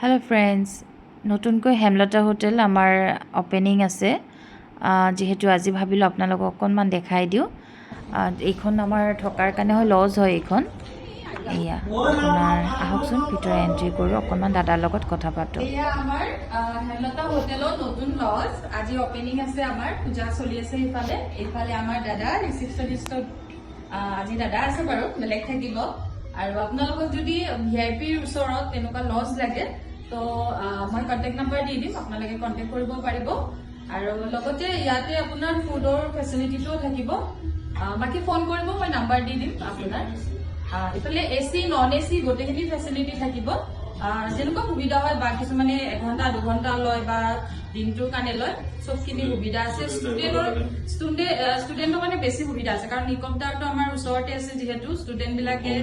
hello friends नतुनকৈ Hemlata hotel आमार opening আছে যেহেতু আজি ভাবিলো আপোনালোকক অকনমান দেখাই দিও এইখন আমাৰ ঠকাৰ কাৰণে হয় লজ হয় এইখন এয়া আপোনাৰ আহকচোন ভিতৰত এন্ট্ৰি কৰো অকনমান দাদাৰ লগত কথা পাতো এয়া আমাৰ হেমলতা হোটেলৰ নতুন লজ আজি ওপেনিং আছে আমাৰ পূজা চলি আছে ইফালে আমাৰ দাদা ৰিসেপশনিষ্ট আজি দাদা আছে বাৰু বেলেগ থাকিব আৰু আপোনালোকক যদি ভিআইপিৰ ওচৰত তেনেকুৱা লজ লাগে তো মই কন্টাক্ট নাম্বাৰ দি দিম আপোনালোকে কন্টাক্ট কৰিব পাৰিব আৰু লগতে ইয়াতে আপোনাৰ ফুডৰ ফেসিলিটিটো থাকিব বাকি ফোন কৰিব মই নাম্বাৰ দি দিম আপোনাৰ ইফালে এসি নন এসি গোটেইখিনি ফেসিলিটি থাকিব যেনেকুৱা সুবিধা হয় বা কিছুমানে 1 ঘণ্টা 2 ঘণ্টা লয় বা দিনটোৰ কাৰণে লয় সবখিনি সুবিধা আছে ষ্টুডেন্টৰ মানে বেছি সুবিধা আছে কাৰণ নিকমদাৰটো আমাৰ ওচৰতে আছে যেহেতু ষ্টুডেন্ট বিলাকে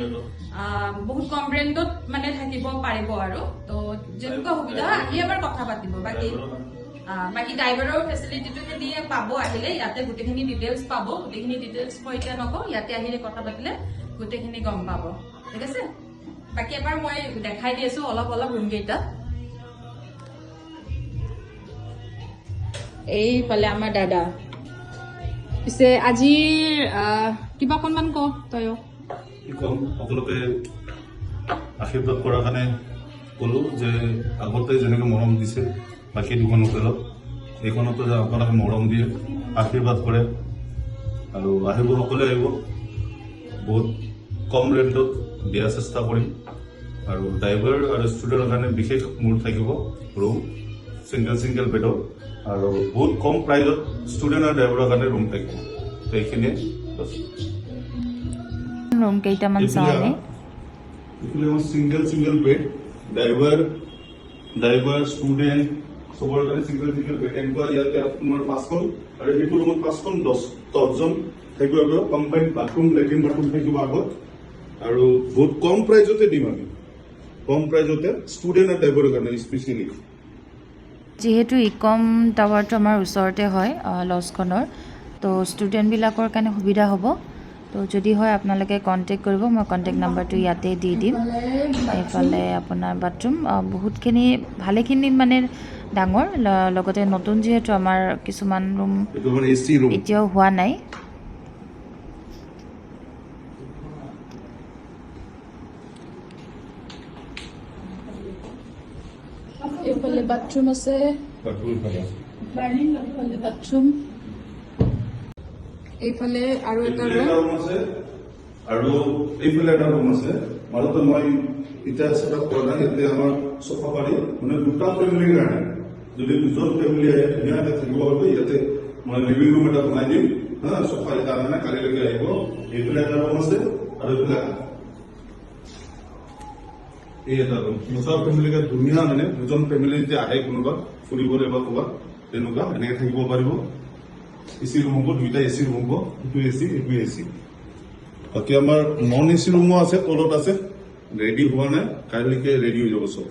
বহুত কম ব্ৰেণ্ডত মানে থাকিব পাৰিব আৰু তো যেনেকুৱা সুবিধা আহি এবাৰ কথা পাতিব বাকি ড্ৰাইভাৰৰ ফেসিলিটিটো দিয়ে পাব আহিলে ইয়াতে গোটেইখিনি ডিটেইলছ পাব গোটেইখিনি ডিটেইলছ মই এতিয়া নকওঁ ইয়াতে আহিলে কথা পাতিলে গোটেইখিনি গম পাব ঠিক আছে বাকি এবাৰ মই দেখাই দিছো অলপ ৰুম কেইটা এইফালে আমাৰ দাদা পিছে আজি কিবা অকণমান ক তয়ো কি কম সকলোকে আশীৰ্বাদ কৰাৰ কাৰণে ক'লো যে আগতে যেনেকৈ মৰম দিছে বাকী দুখন হোটেলত এইখনতো যে আপোনালোকে মৰম দিয়ে আশীৰ্বাদ কৰে আৰু আহিব সকলোৱে আহিব বহুত কম ৰেণ্টত দিয়াৰ চেষ্টা কৰিম আৰু ড্ৰাইভাৰ আৰু ষ্টুডেণ্টৰ কাৰণে বিশেষ মোৰ থাকিব ৰুম সিংগল বেডৰ আৰু বহুত কম প্ৰাইজত ষ্টুডেণ্ট আৰু ড্ৰাইভাৰৰ কাৰণে ৰুম থাকিব তো এইখিনিয়ে ৰুম কেইটামান চাওঁনে এইফালে আমাৰ সিংগল বেড ড্ৰাইভাৰ ষ্টুডেণ্ট সবৰ কাৰণে সিংগল বেড এনেকুৱা ইয়াতে আপোনাৰ 5খন আৰু এইটো ৰুমত 5খন 10জন থাকিব আৰু কম্বাইন বাথৰুম লেট্ৰিন বাথৰুম থাকিব আগত আৰু বহুত কম প্ৰাইজতে দিম আমি কম প্ৰাইজতে ষ্টুডেণ্ট আৰু ড্ৰাইভাৰৰ কাৰণে স্পেচিয়েলি যেহেতু ইকম টাৱাৰটো আমাৰ ওচৰতে হয় লজখনৰ তো ষ্টুডেন্ট বিলাকৰ কাৰণে সুবিধা হ'ব তো যদি হয় আপোনালোকে কন্টাক্ট কৰিব মই কন্টাক্ট নাম্বাৰটো ইয়াতে দি দিম এইফালে আপোনাৰ বাথৰুম বহুতখিনি ভালেখিনি মানে ডাঙৰ লগতে নতুন যেহেতু আমাৰ কিছুমান ৰুম এতিয়াও হোৱা নাই এইফালে বাথৰুম আছে বাথৰুম এইফালে আৰু এটা ৰুম আছে আৰু এইফালে এটা ৰুম আছে মাজতে মই এতিয়া সেটআপ কৰা নাই ইয়াতে আমাৰ সোফা পাৰি মানে দুটা ফেমিলিৰ কাৰণে যদি দুজন ফেমিলি আহে ধুনীয়াকৈ থাকিব পাৰিব ইয়াতে মই লিভিং ৰুম এটা বনাই দিম সোফা এটা মানে কালিলৈকে আহিব এইফালে এটা ৰুম আছে আৰু এইফালে এই এটা ৰুম দুটা ফেমিলিকে ধুনীয়া মানে দুজন ফেমিলি যেতিয়া আহে কোনোবা ফুৰিবলৈ বা ক'ৰবাত তেনেকুৱা এনেকে থাকিব পাৰিব এসি ৰুম হ'ব দুইটা এসি ৰুম হ'ব এইটো এসি বাকী আমাৰ নন এসি ৰুমো আছে তলত আছে ৰেডি হোৱা নাই কাইলৈকে ৰেডি হৈ যাব চব